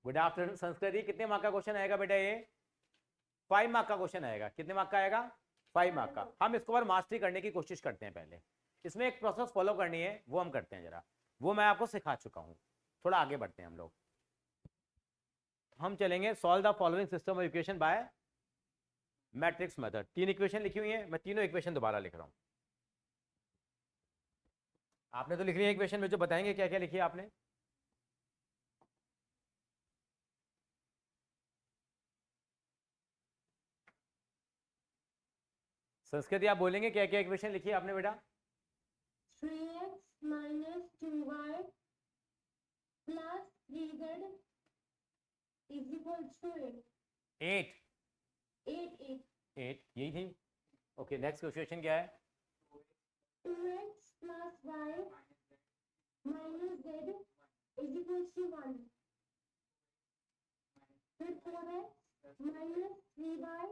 Good afternoon संस्कृति। कितने mark का क्वेश्चन आएगा बेटा? ये 5 मार्क का क्वेश्चन आएगा। कितने मार्क का आएगा? 5 मार्क का। हम इसको बार मास्टरी करने की कोशिश करते हैं। पहले इसमें एक प्रोसेस फॉलो करनी है, वो हम करते हैं जरा। वो मैं आपको सिखा चुका हूं। थोड़ा आगे बढ़ते हैं हम लोग। हम चलेंगे solve the following system of equation by matrix method. 3 equation लिखी हुई है, मैं तीनों इक्वेशन दोबारा लिख रहा हूं। आपने तो लिख ली है इक्वेशन में, जो बताएंगे क्या क्या लिखी है आपने। संस्कृति आप बोलेंगे क्या क्या इक्वेशन लिखी है आपने बेटा? 3x minus 2y plus 3z is equal to 8. 8 8 8 यही थी। ओके, नेक्स्ट क्वेश्चन क्या है? 2x plus y minus z is equal to 1. फिर 4x minus 3y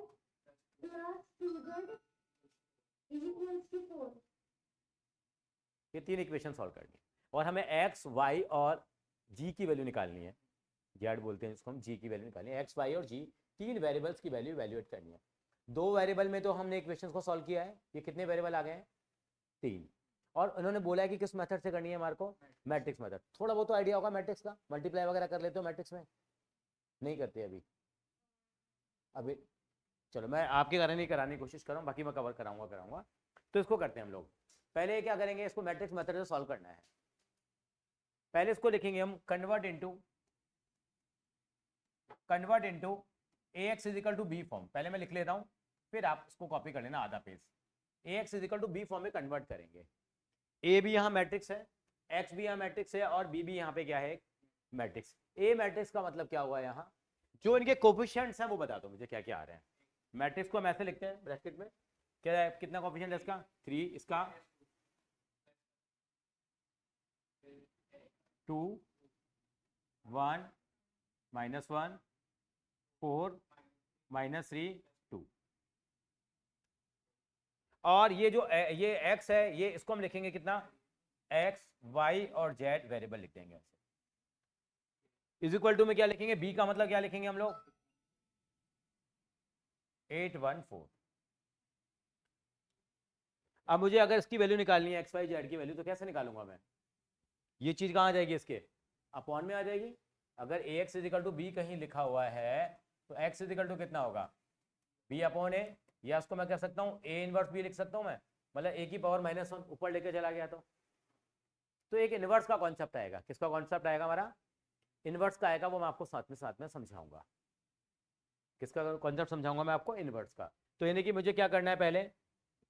plus 2z is equal to 4. ये 3 इक्वेशन सॉल्व करनी है और हमें x, y और g की वैल्यू निकालनी है। जेड बोलते हैं इसको हम। g की वैल्यू निकालनी है। x, y और g 3 वेरिएबल्स की वैल्यू इवैल्यूएट करनी है। 2 वेरिएबल में तो हमने इक्वेशंस को सॉल्व किया है। ये कितने वेरिएबल आ गए हैं? 3। और उन्होंने बोला है कि किस मेथड से करनी है हमारे को? Matrix method. थोड़ा बहुत तो आइडिया होगा मैट्रिक्स का। मल्टीप्लाई वगैरह कर लेते हो मैट्रिक्स में? नहीं करते अभी? अभी चलो मैं आपके कारण ही कराने की कोशिश कर रहा हूँ, बाकी मैं कवर कराऊंगा। तो इसको करते हैं हम लोग। पहले क्या करेंगे, इसको मैट्रिक्स मेथड से सॉल्व करना है। पहले इसको लिखेंगे हम convert into ax is equal to b form. पहले मैं लिख लेता हूं, फिर आप इसको कॉपी कर लेना आधा page. ax is equal to b form में कन्वर्ट करेंगे। a भी यहाँ मैट्रिक्स है, x भी यहाँ मैट्रिक्स है और b भी यहाँ पे क्या है? मैट्रिक्स। a मैट्रिक्स का मतलब क्या हुआ यहाँ? जो इनके कोफिशिएंट्स हैं वो बता दो मुझे क्या क्या आ रहे हैं। मैट्रिक्स को हम ऐसे लिखते हैं ब्रैकेट में, क्या है? कितना कोफिशिएंट है इसका? 3, इसका 2, 1, -1, 4, -3, 2। और ये जो ये x है, ये इसको हम लिखेंगे कितना? x, y और z वेरिएबल लिख देंगे ऐसे। इज इक्वल टू में क्या लिखेंगे? b का मतलब क्या लिखेंगे हम लोग? 814। अब मुझे अगर इसकी वैल्यू निकालनी है, एक्स वाई जेड की वैल्यू, तो कैसे निकालूंगा मैं? ये चीज कहाँ आ जाएगी? इसके अपॉन में आ जाएगी। अगर ए एक्स इजिकल टू बी कहीं लिखा हुआ है तो एक्स इजिकल टू कितना होगा? बी अपॉन ए। या उसको मैं कह सकता हूँ ए इनवर्स बी लिख सकता हूँ मैं, मतलब ए की पावर -1 ऊपर लेके चला गया तो एक इनवर्स का कॉन्सेप्ट आएगा। किसका कॉन्सेप्ट आएगा? हमारा इनवर्स का आएगा। वो मैं आपको साथ में समझाऊंगा। किसका कॉन्सेप्ट समझाऊंगा मैं आपको? इनवर्स का। तो यानी कि मुझे क्या करना है,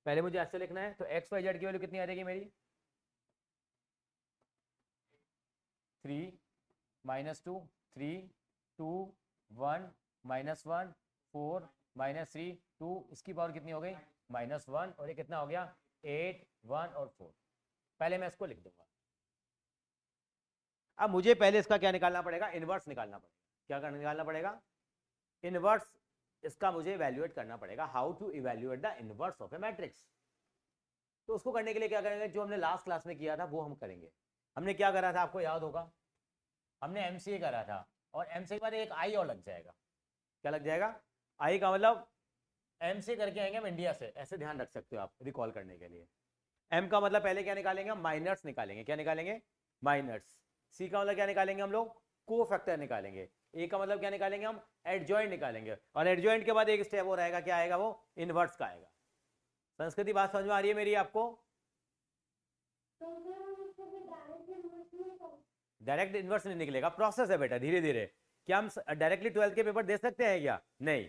पहले मुझे ऐसे लिखना है। तो एक्स वाई जेड की वैल्यू कितनी आ जाएगी मेरी? 3, -2, 3, 2, 1, -1, 4, -3, 2, इसकी पावर कितनी हो गई? -1। और ये कितना हो गया? 8, 1 और 4। पहले मैं इसको लिख दूंगा। अब मुझे पहले इसका क्या निकालना पड़ेगा? इनवर्स निकालना पड़ेगा। क्या निकालना पड़ेगा? इनवर्स। इसका मुझे इवैल्यूएट करना पड़ेगा। How to evaluate the inverse of a matrix. तो उसको करने के लिए क्या करेंगे? जो हमने लास्ट क्लास में किया था वो हम करेंगे। हमने क्या करा था आपको याद होगा? हमने एमसीए करा था। और एमसीए के बाद एक आई और लग जाएगा। क्या लग जाएगा? आई का मतलब एमसीए करके आएंगे हम इंडिया से, ऐसे ध्यान रख सकते हो आप रिकॉल करने के लिए। एम का मतलब पहले क्या निकालेंगे? हम माइनर्स निकालेंगे। क्या निकालेंगे? माइनर्स। सी का मतलब क्या निकालेंगे हम लोग? को फैक्टर निकालेंगे। ए का मतलब क्या निकालेंगे हम? एडजॉइंट निकालेंगे। और एडजॉइंट के बाद एक स्टेप और आएगा, क्या आएगा वो? इनवर्स का आएगा। संस्कृति बात समझ में आ रही है मेरी आपको? डायरेक्ट इनवर्स नहीं निकलेगा, प्रोसेस है बेटा, धीरे धीरे। क्या हम डायरेक्टली 12th के पेपर दे सकते हैं क्या? नहीं।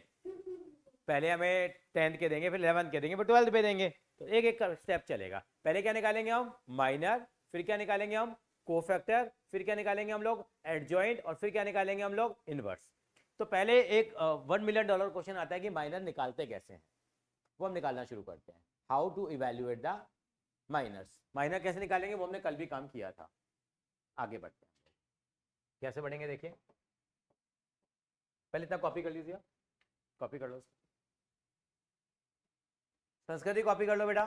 पहले हमें 10th के देंगे, फिर 11th के देंगे, फिर 12th पे देंगे। तो एक एक स्टेप चलेगा। पहले क्या निकालेंगे हम? माइनर। फिर क्या निकालेंगे हम? कोफैक्टर। फिर क्या निकालेंगे हम लोग? एडजॉइंट। और फिर क्या निकालेंगे हम लोग? इनवर्स। तो पहले एक $1 मिलियन क्वेश्चन आता है कि माइनर निकालते कैसे हैं। वो हम निकालना शुरू करते हैं। How to evaluate the minors. Minor कैसे निकालेंगे वो हमने कल भी काम किया था। आगे बढ़ते हैं। कैसे बढ़ेंगे देखिए। पहले इतना कॉपी कर लीजिए, कॉपी कर लो। संस्कृति कॉपी कर लो बेटा।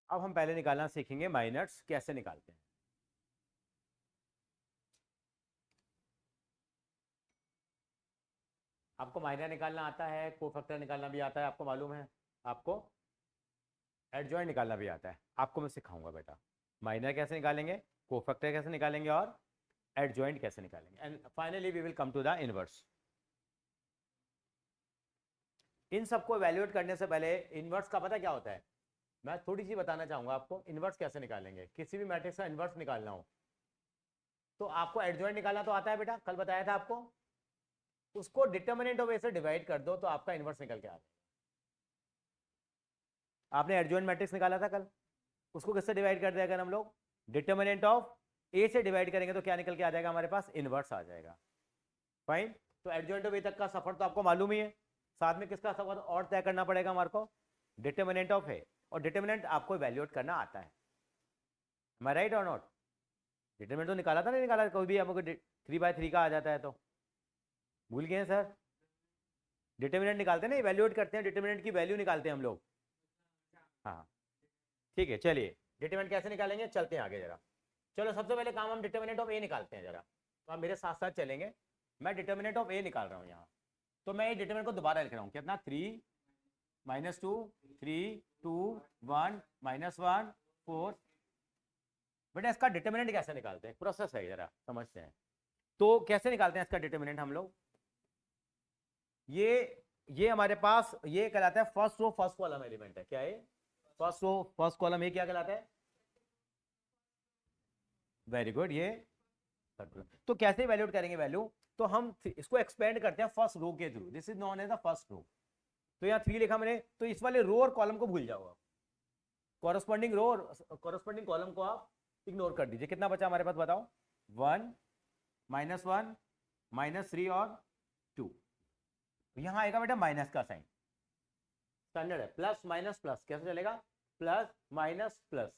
अब हम पहले निकालना सीखेंगे माइनर्स कैसे निकालते हैं। आपको माइनर निकालना आता है, कोफैक्टर निकालना भी आता है, आपको मालूम है। आपको एडजॉइंट निकालना भी आता है, आपको मैं सिखाऊंगा बेटा। माइनर कैसे निकालेंगे, कोफैक्टर कैसे निकालेंगे और एडजॉइंट कैसे निकालेंगे, and finally we will come to the inverse. इन सबको इवैल्यूएट करने से पहले इनवर्स का पता क्या होता है, मैं थोड़ी सी बताना चाहूंगा आपको। इनवर्स कैसे निकालेंगे, किसी भी मैट्रिक्स का इनवर्स निकालना हो तो आपको एडजॉइंट निकालना तो आता है बेटा, कल बताया था आपको। उसको डिटर्मिनेंट ऑफ ए से डिवाइड कर दो तो आपका इनवर्स निकल के आ जाएगा। आपने एडजॉइंट मैट्रिक्स निकाला था कल, उसको किससे डिवाइड कर दिया अगर हम लोग डिटर्मिनेंट ऑफ ए से डिवाइड करेंगे तो क्या निकल के आ जाएगा हमारे पास, इनवर्स आ जाएगा। फाइन, तो एडजॉइंट ऑफ ए तक का सफर तो आपको मालूम ही है, साथ में किसका सफर और तय करना पड़ेगा हमारे को, डिटर्मिनेंट ऑफ ए। और डिटर्मिनेंट आपको इवैल्यूएट करना आता है, मैं राइट और नॉट। डिटर्मिनेंट तो निकाला था, नहीं निकाला, कोई भी हमको 3/3 का आ जाता है तो भूल गए सर। डिटर्मिनेंट निकालते हैं ना, इवैल्यूएट करते हैं, डिटर्मिनेंट की वैल्यू निकालते हैं हम लोग। हाँ ठीक है, चलिए डिटर्मिनेंट कैसे निकालेंगे, चलते हैं आगे जरा। चलो सबसे पहले काम हम डिटर्मिनेंट ऑफ ए निकालते हैं जरा, तो आप मेरे साथ साथ चलेंगे। मैं डिटर्मिनेंट ऑफ ए निकाल रहा हूँ यहाँ, तो मैं ये डिटर्मिनेंट को दोबारा लिख रहा हूँ, कितना 3 -2 3 2 1 -1 4। बेटा इसका डिटर्मिनेंट कैसे निकालते हैं, प्रोसेस है जरा समझते हैं। तो कैसे निकालते हैं इसका डिटर्मिनेंट हम लोग, ये हमारे पास ये कहलाता है first row first column element है। क्या है फर्स्ट रो फर्स्ट कॉलम, ये क्या कहलाता है, वेरी गुड। ये तो कैसे वैल्यूट करेंगे वैल्यू, तो हम इसको एक्सपेंड करते हैं फर्स्ट रो के through, this is known as the first row. तो यहाँ 3 लिखा मैंने, तो इस वाले रो और कॉलम को भूल जाओ, कॉरस्पॉन्डिंग रो और कॉरस्पॉन्डिंग कॉलम को आप इग्नोर कर दीजिए। कितना बचा हमारे पास बताओ, 1 -1 -3 और 2। यहां आएगा बेटा माइनस का साइन, स्टैंडर्ड है, प्लस माइनस प्लस कैसे चलेगा, प्लस माइनस प्लस,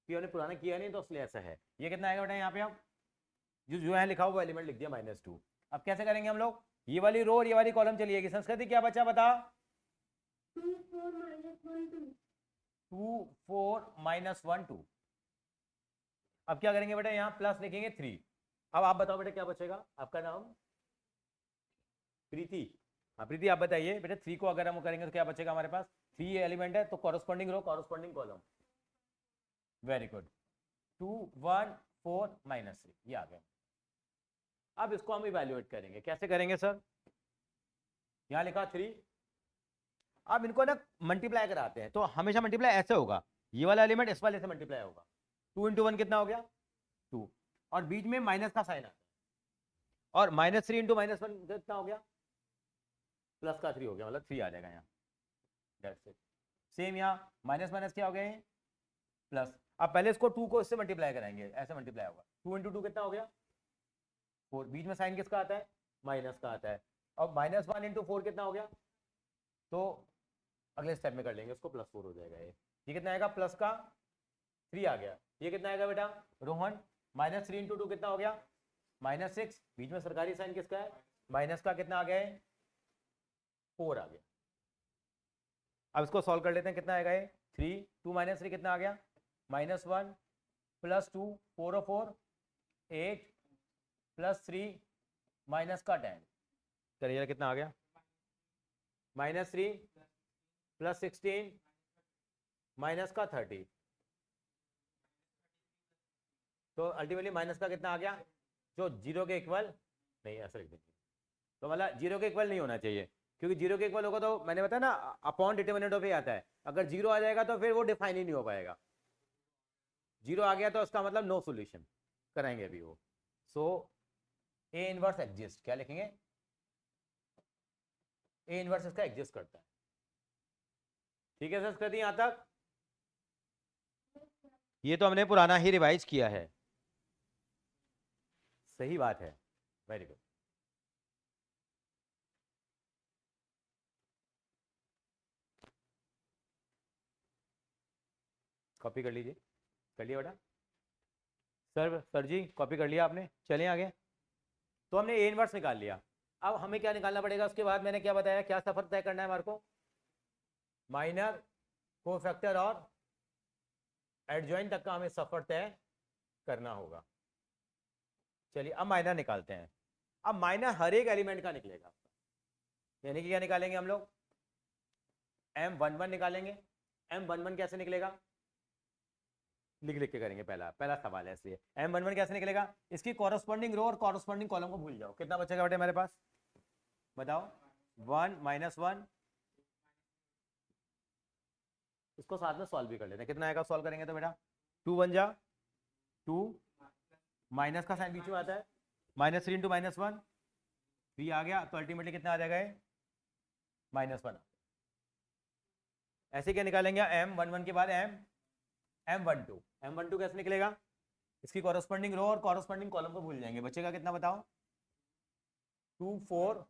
हमने पुराना किया नहीं तो इसलिए ऐसा है। ये कितना आएगा बेटा, यहाँ पे आप जो है लिखा हुआ एलिमेंट लिख दिया -2। अब कैसे करेंगे हम लोग, ये वाली रो और ये वाली कॉलम चलिएगी। संस्कृति क्या बचा बता, 2 4 -1 2 2 4 -1 2। अब क्या करेंगे बेटा, यहाँ प्लस लिखेंगे 3। अब आप बताओ बेटा क्या बचेगा, आपका नाम प्रीति, हाँ प्रीति आप बताइए बेटा, 3 को अगर हम करेंगे तो क्या बचेगा हमारे पास, 3 एलिमेंट है तो कॉरस्पॉन्डिंग रो कॉरस्पॉन्डिंग कॉलम, वेरी गुड। 2 1 4 -3 ये आ गया। अब इसको हम इवैल्यूएट करेंगे, कैसे करेंगे सर, यहाँ लिखा 3। अब इनको ना मल्टीप्लाई कराते हैं, तो हमेशा मल्टीप्लाई ऐसे होगा, ये वाला एलिमेंट इस वाले से मल्टीप्लाई होगा, 2 × 1 कितना हो गया 2, और बीच में माइनस का साइन आता है, और -3 × -1 कितना हो गया, प्लस का 3 हो गया, मतलब 3 आ जाएगा यहाँ। That's it. सेम यहाँ माइनस माइनस क्या हो गया ये प्लस। अब पहले इसको 2 को इससे मल्टीप्लाई कराएंगे, ऐसे मल्टीप्लाई होगा, 2 × 2 कितना हो गया 4, बीच में साइन किसका आता है, माइनस का आता है, और -1 × 4 कितना हो गया, तो अगले स्टेप में कर लेंगे उसको, +4 हो जाएगा। ये कितना आएगा, प्लस का 3 आ गया। ये कितना आएगा बेटा रोहन, -3 × 2 कितना हो गया -6, बीच में सरकारी साइन किसका है, माइनस का कितना आ गया है 4 आ गया। अब इसको सॉल्व कर लेते हैं, कितना आएगा ये 3 2 -3 कितना आ गया -1 +2 4 और 4 8 +3 माइनस का 10, चलिए कितना आ गया -3 +16 माइनस का 30, तो अल्टीमेटली माइनस का कितना आ गया, जो 0 के इक्वल नहीं, ऐसा लिख देंगे, तो मतलब 0 के इक्वल नहीं होना चाहिए, क्योंकि 0 के इक्वल होगा तो मैंने बताया ना अपॉन डिटर्मिनेंट ऑफ ए आता है, अगर 0 आ जाएगा तो फिर वो डिफाइन ही नहीं हो पाएगा। 0 आ गया तो उसका मतलब नो सॉल्यूशन कराएंगे अभी वो। सो ए इनवर्स एग्जिस्ट, क्या लिखेंगे, ए इनवर्स इसका एग्जिस्ट करता है। ठीक है संस्कृति यहां तक, ये तो हमने पुराना ही रिवाइज किया है, सही बात है, वेरी गुड। कॉपी कर लीजिए, कर लिया बेटा, सर जी कॉपी कर लिया आपने, चलिए आगे। तो हमने ए इनवर्स निकाल लिया, अब हमें क्या निकालना पड़ेगा उसके बाद, मैंने क्या बताया, क्या सफर तय करना है हमारे को, माइनर, कोफैक्टर और एडजॉइन तक का हमें सफर तय करना होगा। चलिए अब माइनर निकालते हैं। अब माइनर हर एक एलिमेंट का निकलेगा, यानी कि क्या निकालेंगे हम लोग, M11 निकालेंगे। M11 कैसे निकलेगा, लिख लिख के करेंगे, पहला पहला सवाल है इसलिए। M11 कैसे निकलेगा, इसकी कॉरस्पॉन्डिंग रो और कॉरस्पॉन्डिंग कॉलम को भूल जाओ। कितना बचेगा बेटे मेरे पास, बताओ, 1 -1। इसको साथ में सॉल्व भी कर लेते हैं, कितना आएगा सॉल्व करेंगे तो बेटा, 2 1 जा 2, माइनस का साइन बीच में आता है, -3 इंटू -1 3 आ गया, तो अल्टीमेटली कितना आ जाएगा, -1। ऐसे क्या निकालेंगे, M11 के बाद M12 कैसे निकलेगा, इसकी कॉरस्पॉन्डिंग रो और कॉरस्पॉन्डिंग कॉलम को भूल जाएंगे, बचेगा कितना बताओ, 2 4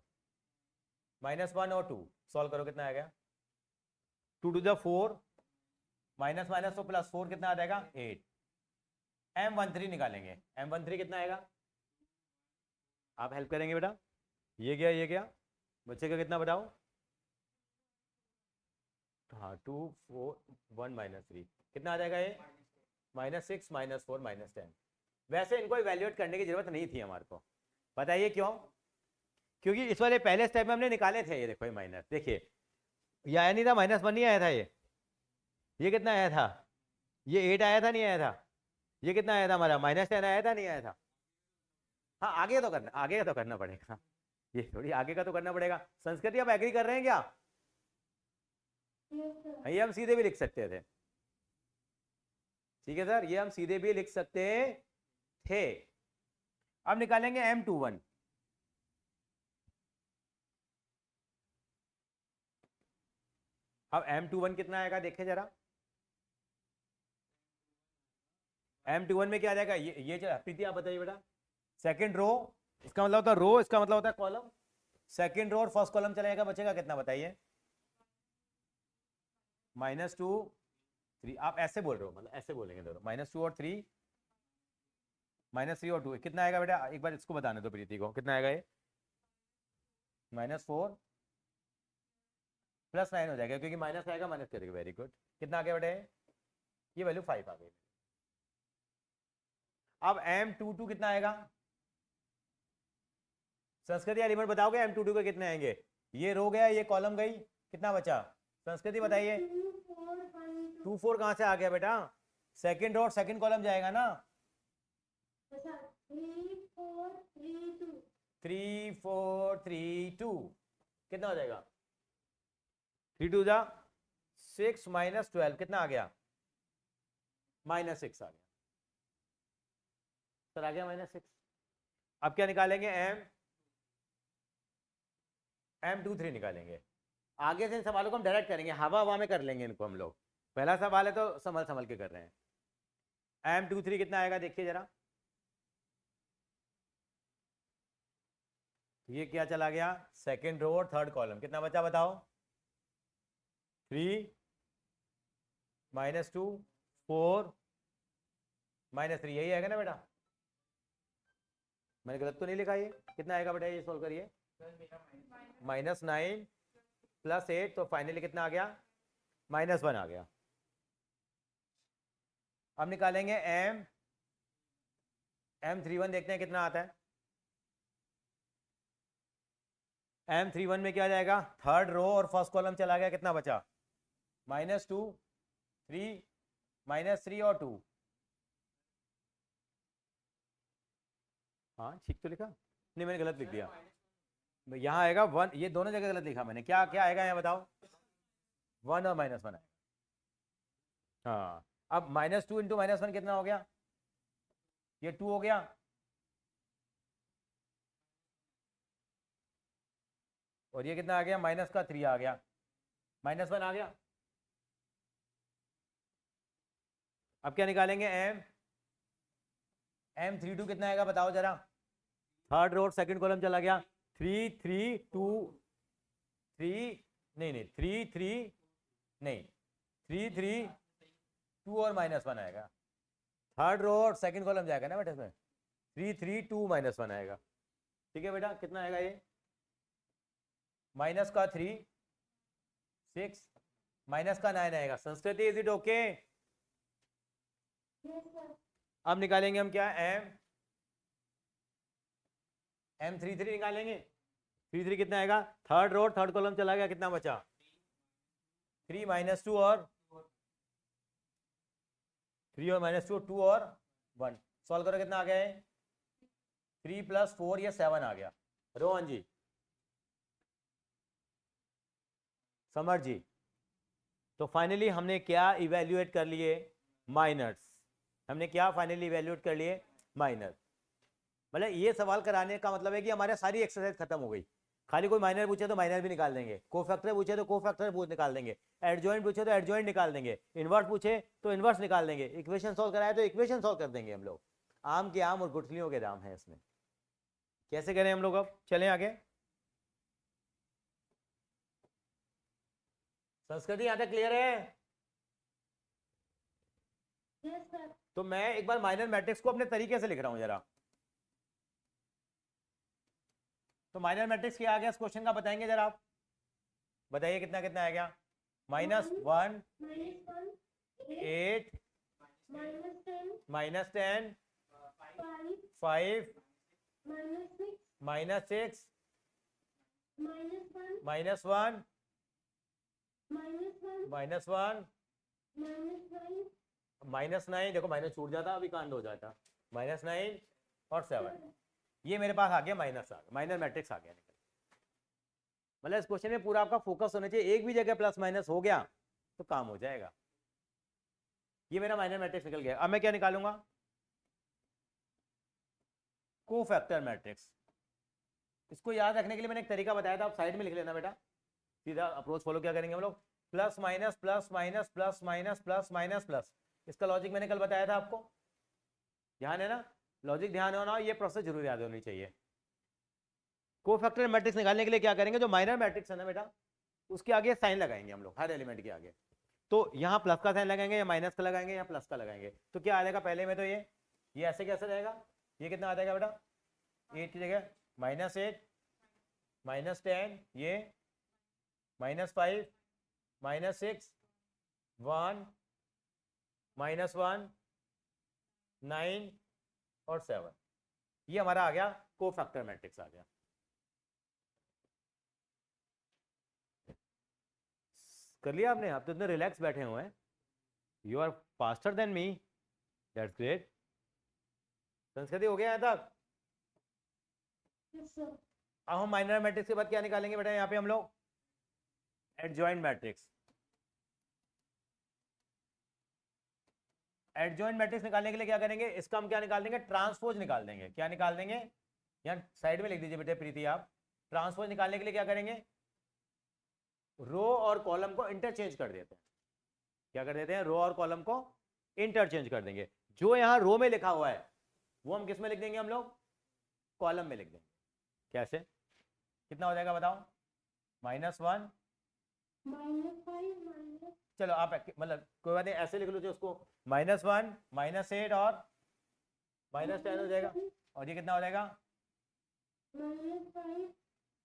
-1 और 2, सॉल्व करो कितना आ गया, 2 2 4 माइनस माइनस तो प्लस 4 कितना आ जाएगा 8। M13 निकालेंगे, M13 कितना आएगा, आप हेल्प करेंगे बेटा, ये गया बच्चे का कितना बताओ, हाँ 2 4 1 -3 कितना आ जाएगा ये, -6 -4 -10। वैसे इनको इवैल्यूएट करने की जरूरत नहीं थी हमारे को, बताइए क्यों, क्योंकि इस वाले पहले स्टेप में हमने निकाले थे, ये देखो ये माइनस, देखिए ये आया नहीं था, -1 नहीं आया था, ये कितना आया था, ये 8 आया था नहीं आया था, ये कितना आया था हमारा -10 आया था नहीं आया था। हाँ आगे तो करना पड़ेगा, ये थोड़ी आगे का तो करना पड़ेगा। संस्कृति आप एग्री कर रहे हैं क्या, ये हम सीधे भी लिख सकते थे, ठीक है सर, ये हम सीधे भी लिख सकते थे। अब निकालेंगे M21, अब M21 कितना आएगा देखें जरा, M21 में क्या आ जाएगा, ये चला, प्रीति आप बताइए बेटा, सेकंड रो, इसका मतलब होता है रो, इसका मतलब होता है कॉलम, सेकंड रो और फर्स्ट कॉलम चलेगा, बचेगा कितना बताइए, -2 3, आप ऐसे बोल रहे हो, मतलब ऐसे बोलेंगे दोनों, -2 और 3, -3 और 2 कितना आएगा बेटा, एक बार इसको बताने दो प्रीति को, कितना आएगा ये, -4 +9 हो जाएगा, क्योंकि माइनस आएगा माइनस करेगा, वेरी गुड, कितना आ गया बेटा, ये वैल्यू 5 आ गई। अब M22 कितना आएगा, संस्कृति एलिमेंट बताओगे M22 के कितने आएंगे, ये रो गया ये कॉलम गई, कितना बचा, संस्कृति बताइए, 2 4 कहां से आ गया बेटा, सेकंड रो और सेकंड कॉलम जाएगा ना, 3 4 3 2 कितना हो जाएगा, 3 2 जा 6 -12 कितना आ गया, -6 आ गया सर, आ गया -6। अब क्या निकालेंगे, M23 निकालेंगे। आगे से इन सवालों को हम डायरेक्ट करेंगे, हवा में कर लेंगे इनको हम लोग, पहला सवाल है तो संभल के कर रहे हैं। M23 कितना आएगा देखिए जरा, ये क्या चला गया, सेकंड रो और थर्ड कॉलम, कितना बचा बताओ, 3 -2 4 -3, यही आएगा ना बेटा, मैंने गलत तो नहीं लिखा, ये कितना आएगा बेटा, ये सोल्व करिए, -9 +8, तो फाइनली कितना आ गया, -1 आ गया। अब निकालेंगे M31 देखते हैं कितना आता है, M31 में क्या आ जाएगा, थर्ड रो और फर्स्ट कॉलम चला गया, कितना बचा, -2 3 -3 और 2, हाँ ठीक तो लिखा नहीं, मैंने गलत लिख दिया, यहाँ आएगा 1, ये दोनों जगह गलत लिखा मैंने, क्या क्या आएगा यहाँ बताओ, 1 और -1 आएगा, हाँ। अब -2 इंटू -1 कितना हो गया, ये 2 हो गया, और ये कितना आ गया, -3 आ गया, -1 आ गया। अब क्या निकालेंगे, M32 कितना आएगा बताओ जरा, थर्ड रो सेकंड कॉलम चला गया, 3 3 2 3 नहीं 3 3 नहीं 3 3 2 और -1 आएगा, थर्ड रो और सेकंड कॉलम जाएगा ना बेटा इसमें, 3 3 2 -1 आएगा, ठीक है बेटा, कितना आएगा ये, -3 6 -9 आएगा। संस्कृति is it okay, Yes, sir. अब निकालेंगे हम क्या, M33 निकालेंगे। 33 कितना आएगा, थर्ड रो थर्ड कॉलम चला गया, कितना बचा 3 - 2 और 3 और -2 2 और 1, सॉल्व करो कितना आ गया है 3 + 4 या 7 आ गया। रोहन जी, समर जी, तो फाइनली हमने क्या इवेल्युएट कर लिए, माइनर्स। हमने क्या फाइनली इवेल्युएट कर लिए, माइनर। मतलब ये सवाल कराने का मतलब है कि हमारे सारी एक्सरसाइज खत्म हो गई। खाली कोई माइनर पूछे तो माइनर भी निकाल देंगे, कोफैक्टर पूछे तो कोफैक्टर निकाल देंगे, एडजॉइंट पूछे तो एडजॉइंट निकाल देंगे, इन्वर्स पूछे तो इन्वर्स निकाल देंगे, इक्वेशन सॉल्व कराए तो इक्वेशन सॉल्व कर देंगे हम लोग। आम के आम और गुठलियों के दाम है इसमें। कैसे करें हम लोग, अब चलें आगे। संस्कृति यहाँ तक क्लियर है? Yes, sir. तो मैं एक बार माइनर मैट्रिक्स को अपने तरीके से लिख रहा हूं जरा। तो माइनर मैट्रिक्स क्या आ गया इस क्वेश्चन का, बताएंगे जरा आप, बताइए कितना कितना आ गया, -1 -1, 8 -10, -10 5, 5 -6, -6 -1, -1 -1, -1 -9, -9, देखो माइनस छूट जाता अभी कांड हो जाता, -9 और 7, ये मेरे पास आ गया माइनस, आ गया माइनर मैट्रिक्स आ गया निकल। मतलब इस क्वेश्चन में पूरा आपका फोकस होना चाहिए, एक भी जगह प्लस माइनस हो गया तो काम हो जाएगा। ये मेरा माइनर मैट्रिक्स निकल गया। अब मैं क्या निकालूंगा, कोफैक्टर मैट्रिक्स। इसको याद रखने के लिए मैंने एक तरीका बताया था, आप साइड में लिख लेना बेटा, सीधा अप्रोच फॉलो क्या करेंगे हम लोग, plus minus plus minus plus minus plus minus plus. इसका लॉजिक मैंने कल बताया था आपको, ध्यान है ना, लॉजिक ध्यान होना, ये प्रोसेस जरूर याद होनी चाहिए। कोफैक्टर मैट्रिक्स निकालने के लिए क्या करेंगे, जो माइनर मैट्रिक्स है ना बेटा, उसके आगे साइन लगाएंगे हम लोग, हर एलिमेंट के आगे। तो यहाँ प्लस का साइन लगाएंगे या माइनस का लगाएंगे या प्लस का लगाएंगे, तो क्या आ जाएगा पहले में, तो ये ऐसे कैसे रहेगा, ये कितना आ जाएगा बेटा, 8 की जगह -8 -10, ये -5 -6 1 -1 9 और 7, ये हमारा आ गया कोफैक्टर मैट्रिक्स आ गया। कर लिया आपने, आप तो इतने रिलैक्स बैठे हुए हैं, you are faster than me, that's great. Sanskriti हो गया यहाँ तक? Yes, sir. अब हम माइनर मैट्रिक्स के बाद क्या निकालेंगे बेटा, यहाँ पे हम लोग एडजॉइंट मैट्रिक्स। एडजॉइंट मैट्रिक्स निकालने के लिए क्या करेंगे, इसका हम क्या निकाल देंगे, ट्रांसपोज निकाल देंगे। क्या निकाल देंगे, यहाँ साइड में लिख दीजिए बेटे प्रीति आप, ट्रांसपोज निकालने के लिए क्या करेंगे, रो और कॉलम को इंटरचेंज कर देते हैं। क्या कर देते हैं, रो और कॉलम को इंटरचेंज कर देंगे। जो यहाँ रो में लिखा हुआ है वो हम किस में लिख देंगे, हम लोग कॉलम में लिख देंगे। कैसे, कितना हो जाएगा बताओ, -1 -5, चलो आप मतलब कोई बात नहीं, ऐसे लिख लो जो उसको, -1 -8 और -10 हो जाएगा। और ये कितना हो जाएगा, -5,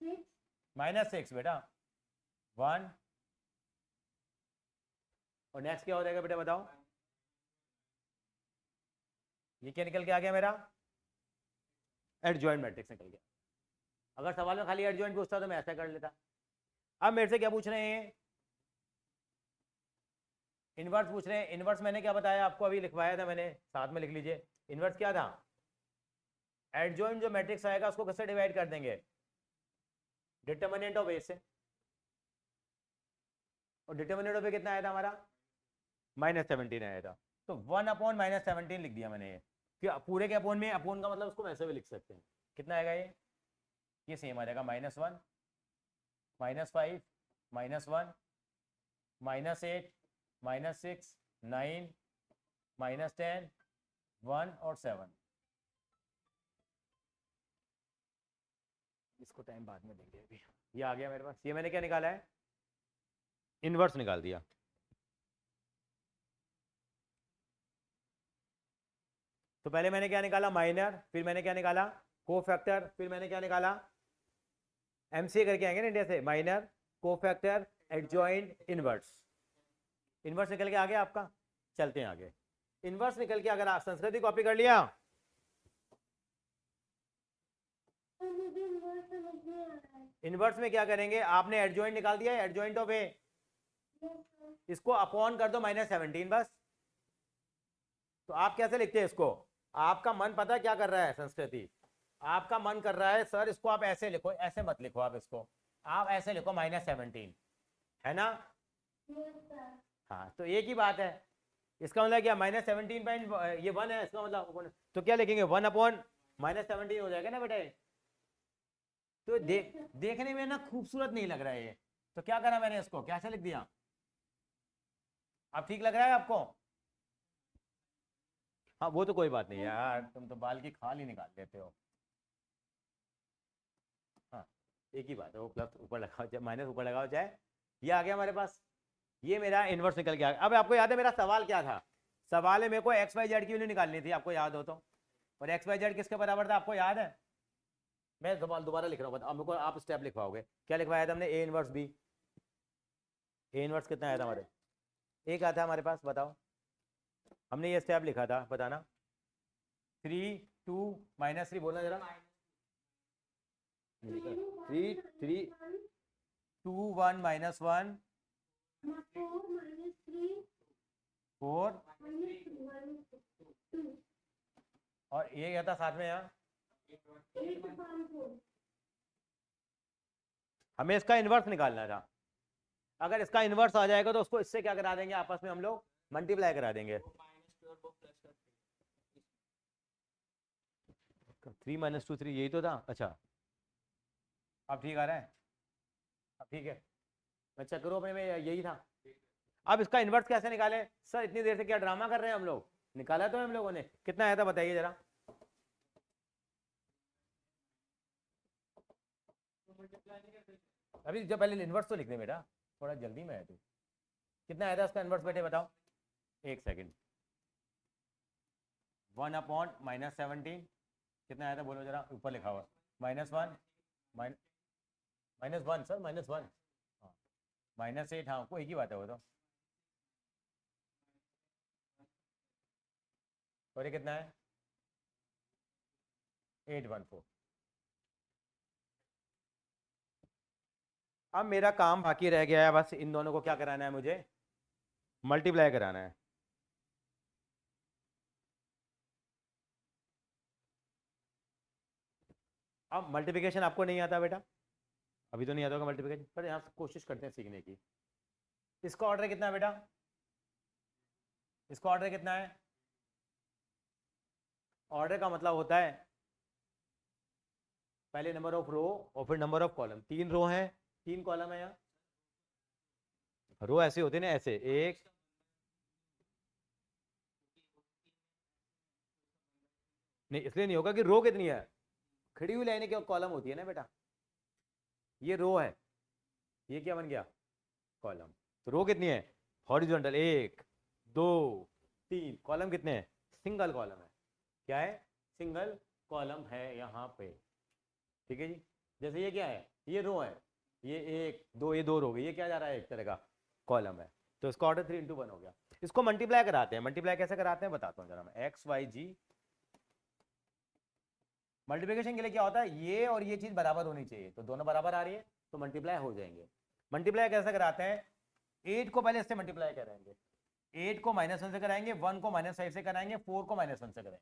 6, -6 बेटा 1, और नेक्स्ट क्या हो जाएगा बेटा बताओ, ये क्या निकल के आ गया मेरा, एडजॉइंट मैट्रिक्स निकल गया। अगर सवाल में खाली एडजॉइंट पूछता तो मैं ऐसा कर लेता। अब मेरे से क्या पूछ रहे हैं, इनवर्स पूछ रहे हैं। इनवर्स मैंने क्या बताया आपको, अभी लिखवाया था मैंने, साथ में लिख लीजिए। इनवर्स क्या था, एडजॉइंट जो मैट्रिक्स आएगा उसको किससे डिवाइड कर देंगे, डिटर्मिनेंट ऑफ ए से। और डिटर्मिनेंट ऑफ ए कितना आया था हमारा, -17 आया था। तो 1 / -17 लिख दिया मैंने, ये पूरे के अपोन में, अपोन का मतलब उसको वैसे भी लिख सकते हैं। कितना आएगा ये सेम आ जाएगा, -1 -5 -1 -8 -6 9 -10 1 और 7। इसको टाइम बाद में देंगे, अभी ये आ गया मेरे पास। ये मैंने क्या निकाला है, इनवर्स निकाल दिया। तो पहले मैंने क्या निकाला, माइनर, फिर मैंने क्या निकाला, कोफैक्टर, फिर मैंने क्या निकाला, एमसीए करके आएंगे ना इंडिया से, minor, cofactor, adjoint, inverse. Inverse निकल के आ गया आपका, चलते हैं आगे। इनवर्स निकल के अगर आप संस्कृति कॉपी कर लिया, तो मुझे इन्वर्स समझ नहीं आ रहा है। इनवर्स में क्या करेंगे, आपने एडजॉइंट निकाल दिया है, adjoint of A, yes sir. इसको अपॉन कर दो -17 बस। तो आप कैसे लिखते हैं इसको, आपका मन पता है क्या कर रहा है संस्कृति, आपका मन कर रहा है सर इसको आप ऐसे लिखो, ऐसे मत लिखो आप इसको, आप ऐसे लिखो -17, है ना। Yes sir. हाँ तो एक ही बात है, इसका मतलब क्या -17 पॉइंट ये 1 है, इसका मतलब तो क्या लिखेंगे 1 अपॉन -17 हो जाएगा ना बेटा। तो देखने में ना खूबसूरत नहीं लग रहा है ये, तो क्या करा मैंने इसको कैसे लिख दिया, अब ठीक लग रहा है आपको। हाँ वो तो कोई बात नहीं यार, तुम तो बाल की खाल ही निकाल लेते हो। हाँ एक ही बात है, वो प्लस ऊपर लगाओ चाहे माइनस ऊपर लगाओ चाहे, ये आ गया हमारे पास, ये मेरा इनवर्स निकल के आ गया। अब आपको याद है मेरा सवाल क्या था, सवाल है मेरे को एक्स वाई जेड की वैल्यू निकालनी थी, आपको याद हो तो, और एक्स वाई जेड किसके बराबर था आपको याद है, मैं दोबारा लिख रहा हूँ, अब मेरे को आप स्टेप लिखवाओगे, क्या लिखवाया था हमने, A inverse B, A inverse कितना आया था हमारे, एक आया था हमारे पास, बताओ हमने ये स्टेप लिखा था, बताना 3 2 -3 बोलना जरा, 3 3 2 1 -1 4 -3 4 -2 और ये क्या था साथ में यहाँ, 8 upon 4। हमें इसका इन्वर्स निकालना था, अगर इसका इन्वर्स आ जाएगा तो उसको इससे क्या करा देंगे, आपस में हम लोग मल्टीप्लाई करा देंगे, 3 -2 3 यही तो था, अच्छा अब ठीक आ रहा है, अब ठीक है, मैं चेक करूँ अपने में यही था। अब इसका इन्वर्स कैसे निकाले सर, इतनी देर से क्या ड्रामा कर रहे हैं हम लोग, निकाला तो हम लोगों ने, कितना आया था बताइए जरा, अभी जब पहले इन्वर्स तो लिख दे बेटा, थोड़ा जल्दी में है तू, कितना आया था उसका इन्वर्स बेटे बताओ, एक सेकंड, 1 अपॉन -17 कितना आया था बोलो जरा, ऊपर लिखा हुआ -1 -1 सर -1 -8, हाँ कोई एक ही बात है वो तो, और ये कितना है 814। अब मेरा काम बाकी रह गया है, बस इन दोनों को क्या कराना है मुझे, मल्टीप्लाई कराना है। अब मल्टीप्लिकेशन आपको नहीं आता बेटा, अभी तो नहीं आता होगा मल्टीप्लिकेशन, पर यहाँ से कोशिश करते हैं सीखने की। इसका ऑर्डर कितना है बेटा, इसका ऑर्डर कितना है, ऑर्डर का मतलब होता है पहले नंबर ऑफ रो और फिर नंबर ऑफ कॉलम, 3 रो हैं 3 कॉलम है, यहाँ रो ऐसे होते हैं ना, ऐसे एक, नहीं इसलिए नहीं होगा कि रो कितनी है, खड़ी हुई लाइनें क्या कॉलम होती है ना बेटा, ये रो है, ये क्या बन गया कॉलम, तो रो कितनी है हॉरिजॉन्टल 1 2 3, कॉलम कितने हैं, सिंगल कॉलम है, क्या है सिंगल कॉलम है यहाँ पे, ठीक है जी। जैसे ये क्या है, ये रो है, ये 1 2 ये 2 रो गई, ये क्या जा रहा है एक तरह का कॉलम है, तो इसका ऑर्डर 3 × 1 हो गया। इसको मल्टीप्लाई कराते हैं, मल्टीप्लाई कैसे कराते हैं बताता हूँ जरा मैं, एक्स वाई जी, मल्टीप्लिकेशन के लिए क्या होता है, ये और ये चीज बराबर होनी चाहिए, तो दोनों बराबर आ रही है तो मल्टीप्लाई हो जाएंगे। मल्टीप्लाई कैसे कराते हैं, 8 को पहले इससे मल्टीप्लाई करेंगे, 8 को -1 से कराएंगे, 1 को -5 से कराएंगे, 4 को -1 से कराएंगे,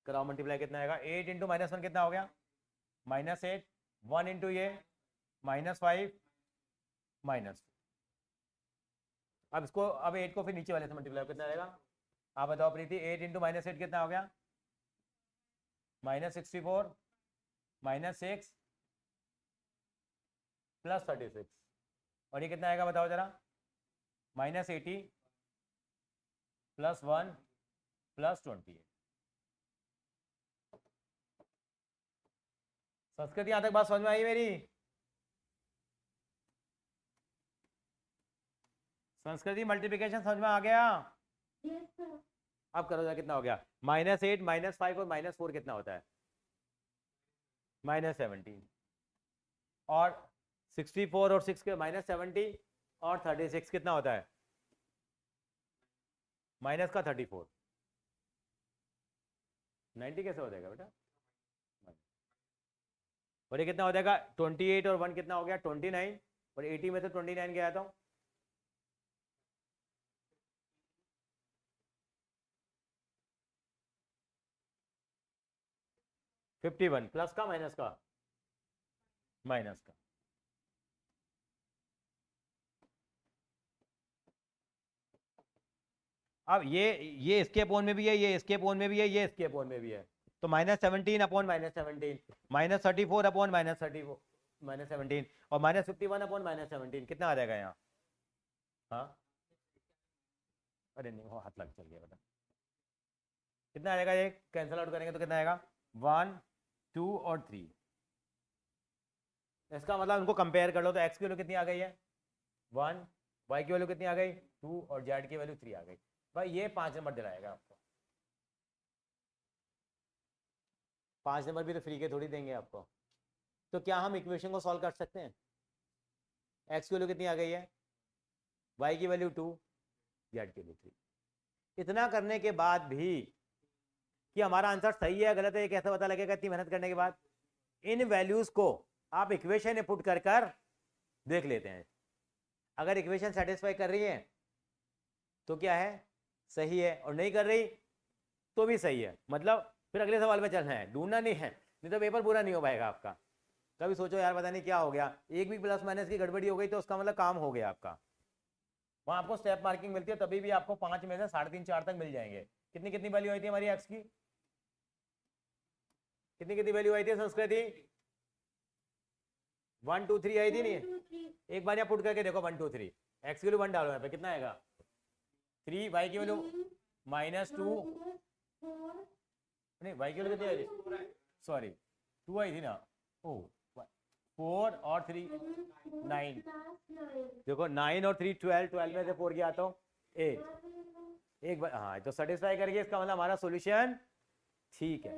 कराओ मल्टीप्लाई कितना आएगा, 8 × -1 कितना हो गया -8, 1 × ये -5 -4, अब इसको अब 8 को फिर नीचे वाले से मल्टीप्लाई कितना आएगा, आप बताओ प्रीति, 8 × -8 कितना हो गया -64 -6 +36, और ये कितना आएगा बताओ जरा, -80 +1 +28। संस्कृत यहां तक बात समझ में आई मेरी, संस्कृति मल्टीप्लिकेशन समझ में आ गया, यस सर। अब करो जरा कितना हो गया, -8 -5 और -4 कितना होता है -17, और 64 और 6 के -70 और 36 कितना होता है माइनस का 34, 90 कैसे हो जाएगा बेटा? और ये कितना हो जाएगा? 28 और 1 कितना हो गया? 29, और 80 में से 29 गया तो 51, प्लस का माइनस का? माइनस का। अब ये इसके अपोन में भी है, ये इसके अपोन में भी है, ये इसके अपोन में भी है, तो -17 अपॉन -17, -34 अपॉन -34 -17, और -51 अपॉन -17 कितना आ जाएगा यहाँ? हाँ, अरे नहीं, वो हाथ लग चल गया बेटा। कितना आएगा? ये कैंसिल आउट करेंगे तो कितना आएगा? 1 2 और 3। इसका मतलब उनको कंपेयर कर लो तो x की वैल्यू कितनी आ गई है? 1, y की वैल्यू कितनी आ गई? 2, और z की वैल्यू 3 आ गई। भाई ये 5 नंबर दिलाएगा आपको। 5 नंबर भी तो फ्री के थोड़ी देंगे आपको। तो क्या हम इक्वेशन को सॉल्व कर सकते हैं? x की वैल्यू कितनी आ गई है? y की वैल्यू 2, z की वैल्यू 3। इतना करने के बाद भी कि हमारा आंसर सही है गलत है ये कैसे पता लगेगा इतनी मेहनत करने के बाद? इन वैल्यूज को आप इक्वेशन में पुट कर देख लेते हैं। अगर इक्वेशन सेटिस्फाई कर रही है तो क्या है? सही है, और नहीं कर रही तो भी सही है। मतलब फिर अगले सवाल में चलना है, ढूंढना नहीं है, नहीं तो पेपर पूरा नहीं हो पाएगा आपका। कभी सोचो यार पता नहीं क्या हो गया, एक भी प्लस माइनस की गड़बड़ी हो गई तो उसका मतलब काम हो गया आपका। वहां आपको स्टेप मार्किंग मिलती है, तभी भी आपको 5 में से 3.5 4 तक मिल जाएंगे। कितनी कितनी वैल्यू आई थी हमारी एक्स की? कितनी कितनी वैल्यू आई थी संस्कृति? 1 2 3 आई थी नहीं? 1 2 3 एक बार यहाँ पुट करके देखो 1 2 3, एक्स की वैल्यू 1 डालो यहाँ पे, कितना आएगा? 3, वाई की वैल्यू -2, -4 नहीं वाई की वैल्यू कितनी आई थी? सॉरी 2 आई थी ना। ओ 4 और 3 9, देखो 9 और 3 12, 12 में से 4 गया तो 8। एक बार हाँ, तो सेटिस्फाई करके इसका मतलब हमारा सॉल्यूशन ठीक है।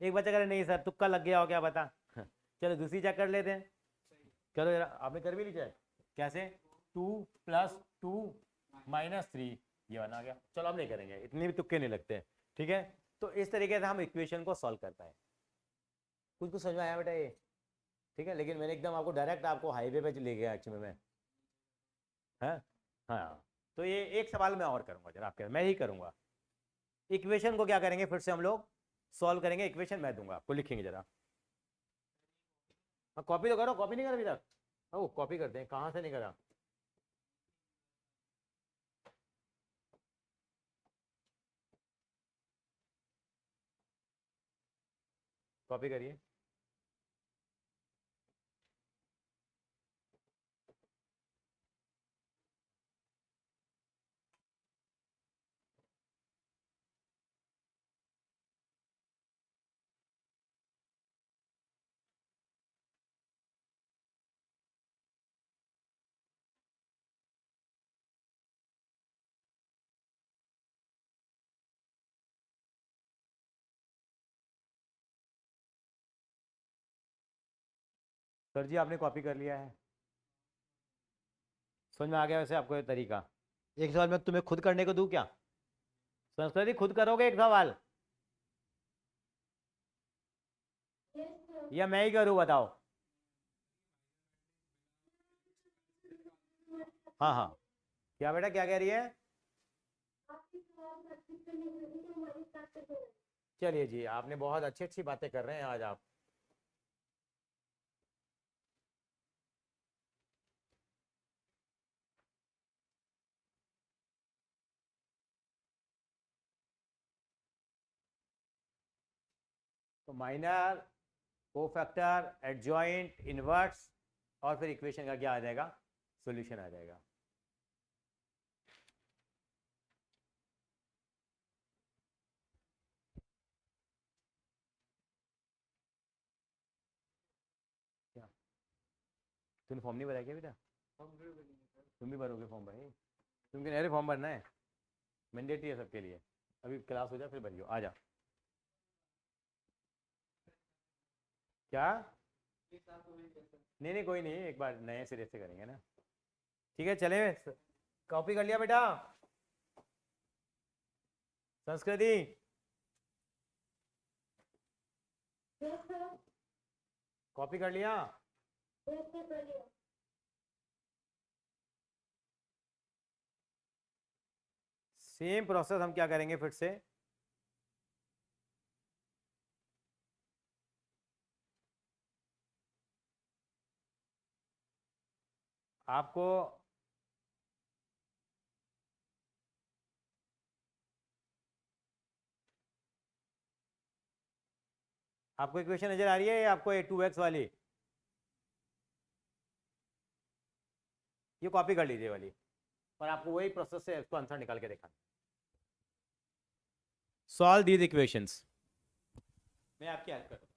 एक बच्चा करे नहीं सर तुक्का लग गया हो क्या बता। चलो दूसरी चेक कर लेते हैं। चलो जरा आपने कर भी ली चेक। कैसे? 2 + 2 - 3 ये बना गया। चलो अब नहीं करेंगे, इतने भी तुक्के नहीं लगते। ठीक है, तो इस तरीके से हम इक्वेशन को सॉल्व कर पाए। कुछ कुछ समझ में आया बेटा ये? ठीक है, लेकिन मैंने एकदम आपको डायरेक्ट आपको हाईवे पे ले गया एक्चुअली में। हाँ हाँ, तो ये एक सवाल मैं और करूंगा जरा आपके, मैं ही करूंगा। इक्वेशन को क्या करेंगे फिर से हम लोग सॉल्व करेंगे। इक्वेशन मैं दूंगा आपको, लिखेंगे जरा। हाँ कॉपी तो करो, कॉपी नहीं करा अभी तक? ओ कॉपी करते हैं, कहाँ से नहीं करा? कॉपी करिए। सर जी आपने कॉपी कर लिया है, समझ में आ गया वैसे आपको ये तरीका? एक सवाल मैं तुम्हें खुद करने को दूं क्या? संस्कृति खुद करोगे एक सवाल या मैं ही करूं बताओ? हाँ हाँ, क्या बेटा क्या कह रही है? चलिए जी, आपने बहुत अच्छी अच्छी बातें कर रहे हैं आज आप। तो माइनर, कोफैक्टर, एडजॉइंट, इनवर्स, और फिर इक्वेशन का क्या आ जाएगा? सॉल्यूशन आ जाएगा। क्या तूने फॉर्म नहीं भरा क्या बेटा? तुम भी भरोगे फॉर्म भाई? तुम क्या अरे फॉर्म भरना है, मैंडेटरी है सबके लिए। अभी क्लास हो जाए फिर भरियो, आ जा। क्या? नहीं नहीं कोई नहीं, एक बार नए सिरे से करेंगे ना। ठीक है चले, कॉपी कर लिया बेटा? संस्कृति Yes, sir. कॉपी कर लिया? Yes, sir, कर लिया। सेम प्रोसेस हम क्या करेंगे फिर से, आपको आपको इक्वेशन नजर आ रही है, आपको ये 2x वाली, ये कॉपी कर लीजिए वाली, और आपको वही प्रोसेस से इसको आंसर निकाल के देखा। सॉल्व दीज इक्वेशंस, मैं आपकी हेल्प करूँ।